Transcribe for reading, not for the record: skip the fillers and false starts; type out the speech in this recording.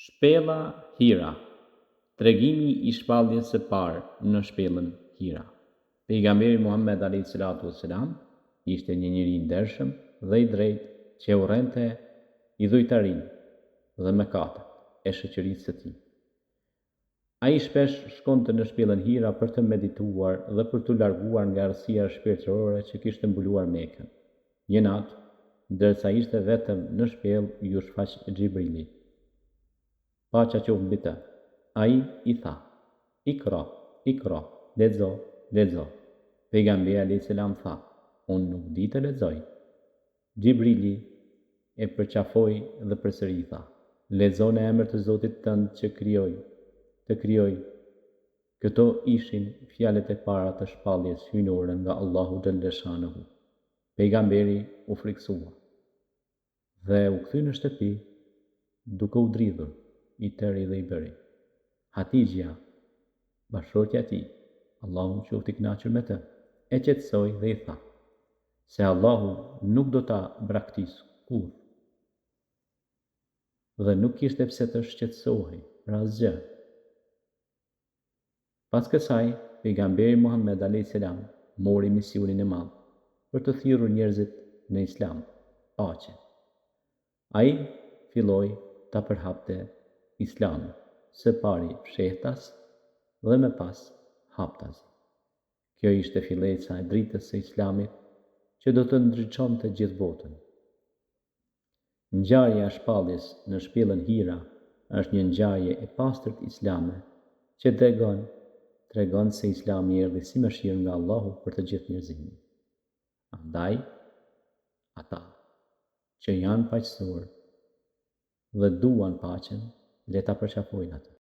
Shpella Hira. Tregimi i shpalljes së parë në shpellën Hira. Pejgamberi Muhammed a.s. ishte një njeri i ndershëm dhe i drejtë që urrente idhujtarinë dhe mëkatet e shoqërisë së tij. Ai shpesh shkonte në shpellën Hira për të medituar dhe për t'u larguar nga errësia shpirtërore që kishte mbuluar Mekën. Një natë, ndërsa ishte vetëm në shpellë, ju shfaq Xhibrili. Paqja qoftë mbi të. Ai i tha: Ikra, ikra, lexo, lexo. Pejgamberi alayhis salam tha: Unë nuk di të lexoj. Xhibrili e përqafoi dhe përsëri tha: Lexo në emër të Zotit tënd që të krijoi. Këto ishin fjalët e para të shpalljes hyjnore nga Allahu xhaleshanuhu. Pejgamberi u friksua dhe u kthy në shtëpi duke u dridhur i tërë dhe i bëri. Hatixha, bashortja e tij, Allahu qoftë i kënaqur me të, e qetësoi dhe i tha se Allahu nuk do ta braktisë kurrë dhe nuk kishte pse të shqetësohej për asgjë. Pas kësaj, pejgamberi Muhammed a.s. mori misionin e madh për të thirrur njerëzit në Islam, paqe. Ai filloi ta përhapte Islamin, së pari fshehtas dhe më pas haptas. Kjo ishte filleca e dritës së Islamit që do të ndriçonte gjithë botën. Ngjarja e shpalljes në shpellën Hira është një ngjarje e pastërt islame që tregon se Islami erdhi si mëshirë nga Allahu për të gjithë njerëzimin. Andaj, ata që janë paqësorë dhe duan paqen, le ta përqafojnë atë.